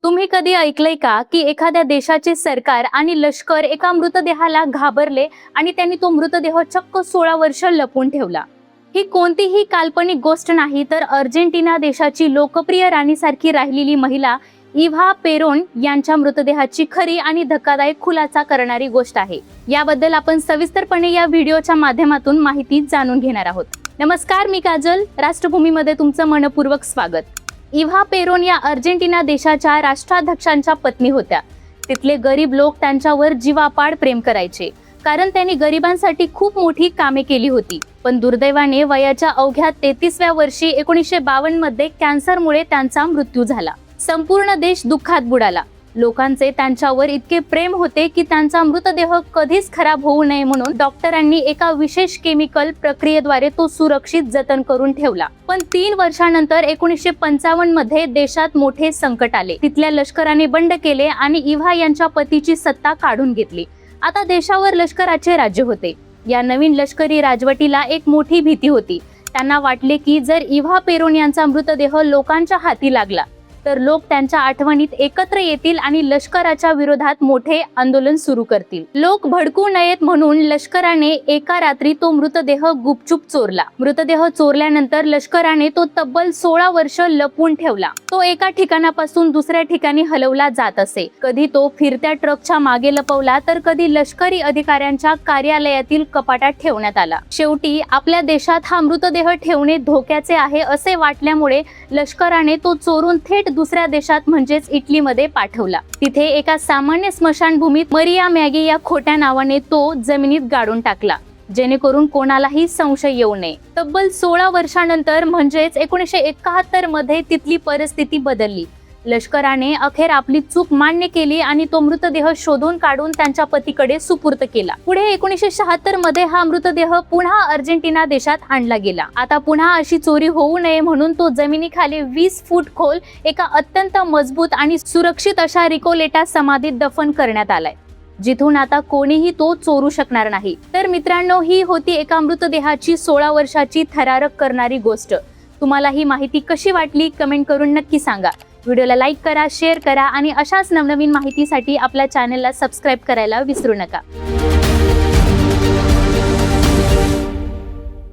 तुम्ही कधी ऐकलंय का की एखाद्या देशाचे सरकार आणि लष्कर एका मृतदेहाला घाबरले आणि त्यांनी तो मृतदेह चक्क 16 वर्ष लपवून ठेवला? ही कोणतीही काल्पनिक गोष्ट नाही, तर अर्जेंटिना देशाची लोकप्रिय राणीसारखी राहिलेली महिला इव्हा पेरोन यांच्या मृतदेहाची खरी आणि धक्कादायक खुलासा करणारी गोष्ट आहे. याबद्दल आपण सविस्तरपणे या व्हिडिओच्या माध्यमातून माहिती जाणून घेणार आहोत. नमस्कार, मी काजल. राष्ट्रभूमीमध्ये तुमचं मनपूर्वक स्वागत. इव्हा पेरोन या अर्जेंटिना देशाच्या राष्ट्राध्यक्षांच्या पत्नी होत्या. तिथले गरीब लोक त्यांच्यावर जीवापाड प्रेम करायचे, कारण त्यांनी गरिबांसाठी खूप मोठी कामे केली होती. पण दुर्दैवाने वयाच्या अवघ्या 33व्या वर्षी 1952 मध्ये कॅन्सरमुळे त्यांचा मृत्यू झाला. संपूर्ण देश दुःखात बुडाला. लोकांचे त्यांच्यावर इतके प्रेम होते की त्यांचा मृतदेह कधीच खराब होऊ नये म्हणून डॉक्टरांनी एका विशेष केमिकल प्रक्रियेद्वारे तो सुरक्षित जतन करून ठेवला. पण 3 वर्षानंतर 1955 मध्ये देशात मोठे संकट आले. तिथल्या लष्कराने बंड केले आणि इव्हा यांच्या पतीची सत्ता काढून घेतली. आता देशावर लष्कराचे राज्य होते. या नवीन लष्करी राजवटीला एक मोठी भीती होती. त्यांना वाटले की जर इव्हा पेरोन यांचा मृतदेह लोकांच्या हाती लागला तर लोक त्यांच्या आठवणीत एकत्र येतील आणि लष्कराच्या विरोधात मोठे आंदोलन सुरू करतील. लोक भडकू नयेत म्हणून लष्कराने एका रात्री तो मृतदेह गुपचूप चोरला. मृतदेह चोरल्यानंतर लष्कराने तो तब्बल 16 वर्ष लपवून ठेवला. तो एका ठिकाणापासून दुसऱ्या ठिकाणी हलवला जात असे. कधी तो फिरत्या ट्रकच्या मागे लपवला तर कधी लष्करी अधिकाऱ्यांच्या कार्यालयातील कपाटात ठेवण्यात आला. शेवटी आपल्या देशात हा मृतदेह ठेवणे धोक्याचे आहे असे वाटल्यामुळे लष्कराने तो चोरून थेट दुसऱ्या देशात म्हणजेच इटलीमध्ये पाठवला. तिथे एका सामान्य स्मशानभूमीत मरिया मॅगी या खोट्या नावाने तो जमिनीत गाडून टाकला, जेणेकरून कोणालाही संशय येऊ नये. तब्बल 16 वर्षानंतर म्हणजेच 1971 मध्ये तिथली परिस्थिती बदलली. लष्कराने अखेर आपली चूक मान्य केली आणि तो मृतदेह शोधून काढून त्यांच्या पतीकडे सुपूर्त केला. पुढे 1976 मध्ये हा मृतदेह पुन्हा अर्जेंटिना देशात आणला गेला. आता पुन्हा अशी चोरी होऊ नये म्हणून तो जमिनीखाली 20 फूट खोल एका अत्यंत मजबूत आणि सुरक्षित अशा रिकोलेटा समाधीत दफन करण्यात आलाय, जिथून आता कोणीही तो चोरू शकणार नाही. तर मित्रांनो, ही होती एका मृतदेहाची 16 वर्षाची थरारक करणारी गोष्ट. तुम्हाला ही माहिती कशी वाटली कमेंट करून नक्की सांगा. व्हिडिओला लाईक करा, शेअर करा आणि अशाच नवनवीन माहितीसाठी आपल्या चॅनलला सबस्क्राईब करायला विसरू नका.